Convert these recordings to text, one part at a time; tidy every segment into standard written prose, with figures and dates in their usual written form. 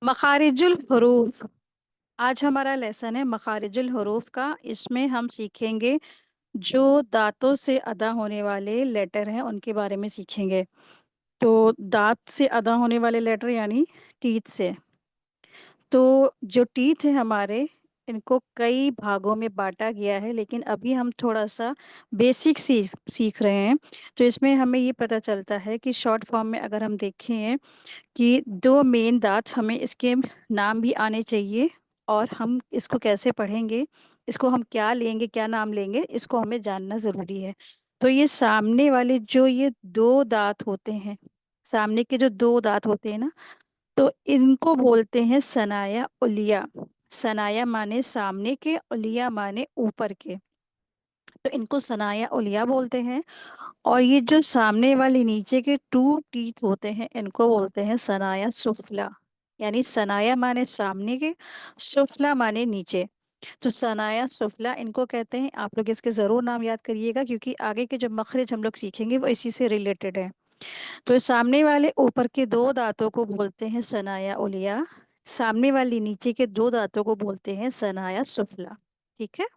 मखारिजुल हरूफ। आज हमारा लेसन है मखारिजुल हरूफ का। इसमें हम सीखेंगे जो दांतों से अदा होने वाले लेटर हैं उनके बारे में सीखेंगे। तो दांत से अदा होने वाले लेटर यानी टीथ से। तो जो टीथ है हमारे, इनको कई भागों में बांटा गया है, लेकिन अभी हम थोड़ा सा बेसिक सीख रहे हैं। तो इसमें हमें ये पता चलता है कि शॉर्ट फॉर्म में अगर हम देखें कि दो मेन दांत, हमें इसके नाम भी आने चाहिए और हम इसको कैसे पढ़ेंगे, इसको हम क्या लेंगे, क्या नाम लेंगे, इसको हमें जानना ज़रूरी है। तो ये सामने वाले जो ये दो दांत होते हैं, सामने के जो दो दांत होते हैं ना, तो इनको बोलते हैं सनाया उलिया। सनाया माने सामने के, उलिया माने ऊपर के। तो इनको सनाया उलिया बोलते हैं। और ये जो सामने वाले नीचे के टू टीथ होते हैं, इनको बोलते हैं सनाया सुफला। यानी सनाया माने सामने के, सुफला माने नीचे। तो सनाया सुफला इनको कहते हैं। आप लोग इसके जरूर नाम याद करिएगा, क्योंकि आगे के जो मखरज हम लोग सीखेंगे वो इसी से रिलेटेड है। तो सामने वाले ऊपर के दो दांतों को बोलते हैं सनाया उलिया। सामने वाली नीचे के दो दांतों को बोलते हैं सनाया सुफला। ठीक है।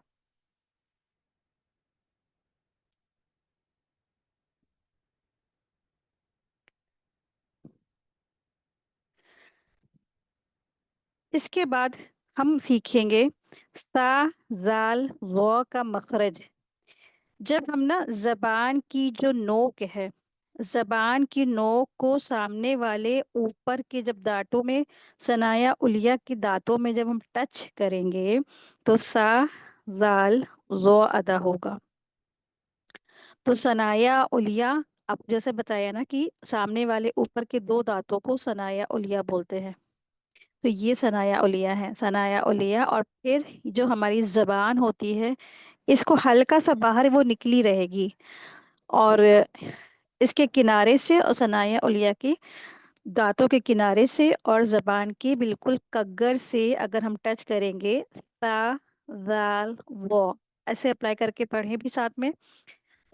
इसके बाद हम सीखेंगे सा, जाल, वो का मखरज। जब हम ना जबान की जो नोक है, जबान की नोक को सामने वाले ऊपर के जब दांतों में, सनाया उलिया के दांतों में जब हम टच करेंगे, तो सा, जाल, जो अदा होगा। तो सनाया उलिया, अब जैसे बताया ना कि सामने वाले ऊपर के दो दांतों को सनाया उलिया बोलते हैं। तो ये सनाया उलिया है, सनाया उलिया। और फिर जो हमारी जबान होती है, इसको हल्का सा बाहर वो निकली रहेगी, और इसके किनारे से और सनाया उलिया के दांतों के किनारे से और जबान के बिल्कुल कग्गर से अगर हम टच करेंगे, सा, जाल, वो, ऐसे अप्लाई करके पढ़ें भी साथ में।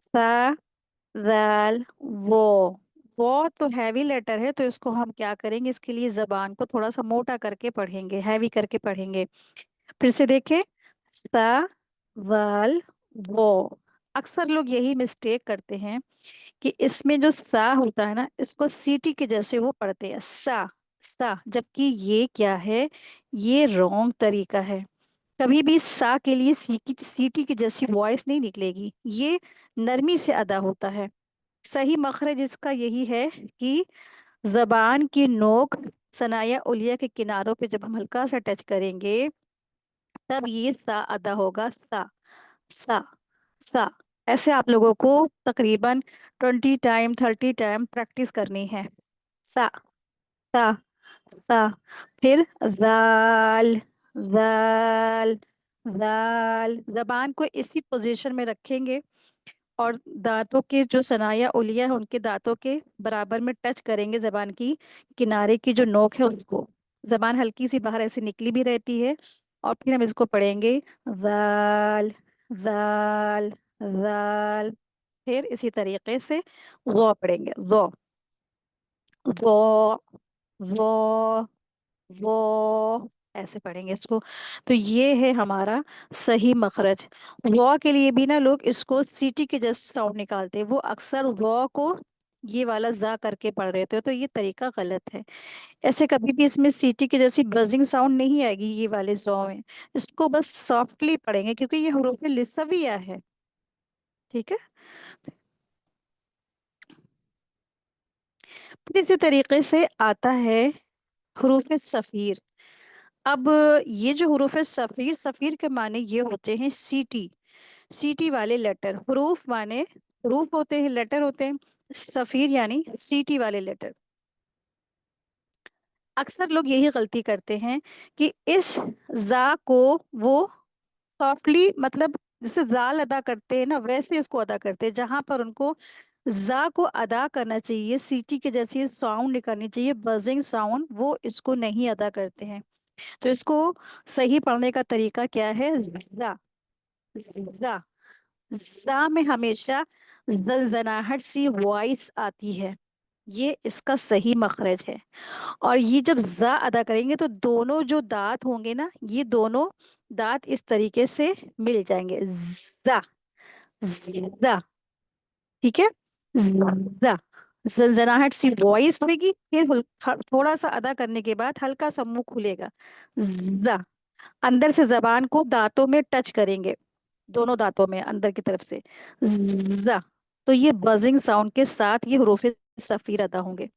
सा, जाल, वो तो हैवी लेटर है, तो इसको हम क्या करेंगे, इसके लिए जबान को थोड़ा सा मोटा करके पढ़ेंगे, हैवी करके पढ़ेंगे। फिर से देखें, सा, वाल, वो। अक्सर लोग यही मिस्टेक करते हैं कि इसमें जो सा होता है ना, इसको सीटी के जैसे वो पढ़ते हैं, सा, जबकि ये क्या है, ये रॉन्ग तरीका है। कभी भी सा के लिए सीटी की जैसी वॉइस नहीं निकलेगी, ये नरमी से अदा होता है। सही मखरज इसका यही है कि जबान की नोक सनाया उलिया के किनारों पे जब हम हल्का सा टच करेंगे, तब ये सा अदा होगा। सा, सा। ऐसे आप लोगों को तकरीबन 20 टाइम 30 टाइम प्रैक्टिस करनी है। सा, सा, सा। फिर जाल, जाल, जाल। जबान को इसी पोजीशन में रखेंगे और दांतों के जो सनाया उलिया है उनके दांतों के बराबर में टच करेंगे, जबान की किनारे की जो नोक है उसको। जबान हल्की सी बाहर ऐसे निकली भी रहती है। और फिर हम इसको पढ़ेंगे, जाल, जाल, जाल। फिर इसी तरीके से वो पढ़ेंगे, वो, वो, वो, ऐसे पढ़ेंगे इसको। तो ये है हमारा सही मखरज। वॉ के लिए भी ना लोग इसको सीटी के जैसे साउंड निकालते हैं, वो अक्सर वॉ को ये वाला जा करके पढ़ रहे थे, तो ये तरीका गलत है। ऐसे कभी भी इसमें सीटी की जैसी बजिंग साउंड नहीं आएगी ये वाले जॉ में। इसको बस सॉफ्टली पढ़ेंगे, क्योंकि ये हरूफ लिसविया है। ठीक है। फिर इसी तरीके से आता है हरूफ सफ़ीर। अब ये जो हरूफ सफ़ीर, सफ़ीर के माने ये होते हैं सीटी, सीटी वाले लेटर। हरूफ माने हरूफ होते हैं, लेटर होते हैं। सफ़ीर यानी सीटी वाले लेटर। अक्सर लोग यही गलती करते हैं कि इस जा को वो सॉफ्टली, मतलब जैसे जाल अदा करते हैं ना, वैसे इसको अदा करते हैं। जहां पर उनको जा को अदा करना चाहिए, सीटी के जैसी साउंड निकालनी चाहिए, बजिंग साउंड, वो इसको नहीं अदा करते हैं। तो इसको सही पढ़ने का तरीका क्या है, जा, जा, जा में हमेशा जनजनाहट सी वॉइस आती है। ये इसका सही मखरज है। और ये जब ज़ा अदा करेंगे तो दोनों जो दांत होंगे ना, ये दोनों दांत इस तरीके से मिल जाएंगे, ज़ा, ज़ा। ठीक है, ज़ा। जनजनाहट सी वॉइस होगी, फिर थोड़ा सा अदा करने के बाद हल्का सा मुंह खुलेगा, ज़ा। अंदर से जबान को दांतों में टच करेंगे, दोनों दांतों में अंदर की तरफ से, ज़ा। तो ये बजिंग साउंड के साथ ये हरूफ सफीर अदा होंगे।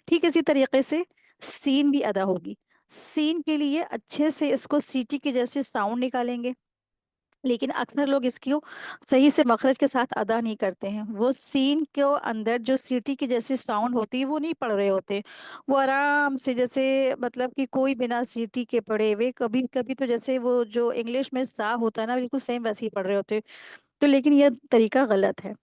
ठीक इसी तरीके से सीन भी अदा होगी। सीन के लिए अच्छे से इसको सीटी के जैसे साउंड निकालेंगे, लेकिन अक्सर लोग इसको सही से मखरज के साथ अदा नहीं करते हैं। वो सीन के अंदर जो सीटी की जैसी साउंड होती है वो नहीं पढ़ रहे होते, वो आराम से जैसे मतलब कि कोई बिना सीटी के पढ़े हुए, कभी कभी तो जैसे वो जो इंग्लिश में सा होता है ना, बिल्कुल सेम वैसे ही पढ़ रहे होते। तो लेकिन ये तरीका गलत है।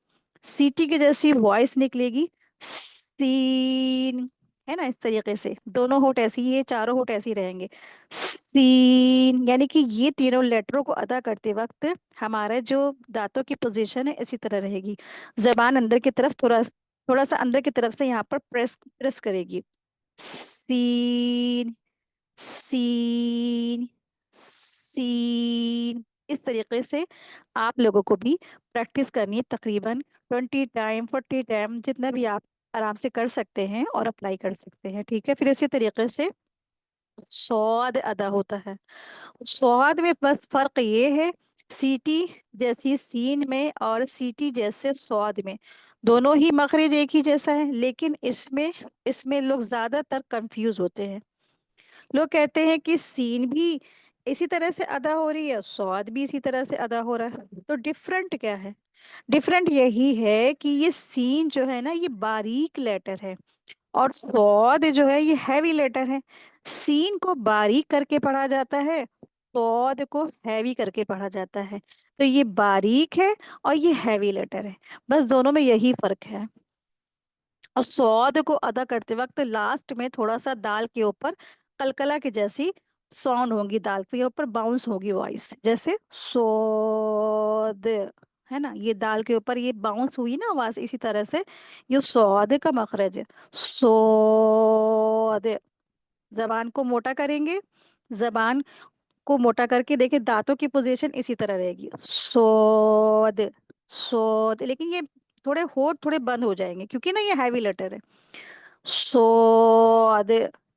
सीटी की जैसी वॉइस निकलेगी, सीन, है ना, इस तरीके से दोनों होठ ऐसे ही, ये चारों होठ ऐसे ही रहेंगे, सीन। यानी कि ये तीनों लेटरों को अदा करते वक्त हमारे जो दांतों की पोजीशन है इसी तरह रहेगी। जबान अंदर की तरफ थोड़ा थोड़ा सा अंदर की तरफ से यहाँ पर प्रेस प्रेस करेगी, सीन, सीन, सीन। इस तरीके से आप लोगों को भी प्रैक्टिस करनी है, तकरीबन 20 टाइम 40 टाइम, जितना भी आप आराम से कर सकते हैं और अप्लाई कर सकते हैं। ठीक है, फिर इसी तरीके से स्वाद अदा होता है। स्वाद में बस फर्क ये है, सीटी जैसी सीन में और सीटी जैसे स्वाद में, दोनों ही मखरज एक ही जैसा है, लेकिन इसमें इसमें लोग ज्यादातर कंफ्यूज होते हैं। लोग कहते हैं कि सीन भी इसी तरह से अदा हो रही है, स्वाद भी इसी तरह से अदा हो रहा है, तो डिफरेंट क्या है? डिफरेंट यही है कि ये सीन जो है ना, ये बारीक लेटर है, और स्वाद जो है ये हैवी लेटर है। सीन को बारीक करके पढ़ा जाता है, स्वाद को हैवी करके पढ़ा जाता है। तो ये बारीक है और ये हैवी लेटर है, बस दोनों में यही फर्क है। और स्वाद को अदा करते वक्त लास्ट में थोड़ा सा दाल के ऊपर कलकला की जैसी साउंड होगी, दाल के ऊपर बाउंस होगी वॉइस, जैसे सोद, है ना, ये दाल के ऊपर ये बाउंस हुई ना आवाज, इसी तरह से ये स्वाद का मखरज है, सोद। जबान को मोटा करेंगे, जबान को मोटा करके देखिए दांतों की पोजीशन इसी तरह रहेगी, सोद, सोद। लेकिन ये थोड़े होठ थोड़े बंद हो जाएंगे क्योंकि ना ये हैवी लेटर है, स्वाद।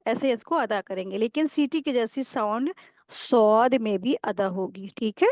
ऐसे इसको अदा करेंगे, लेकिन सीटी की जैसी साउंड स्वाद में भी अदा होगी। ठीक है।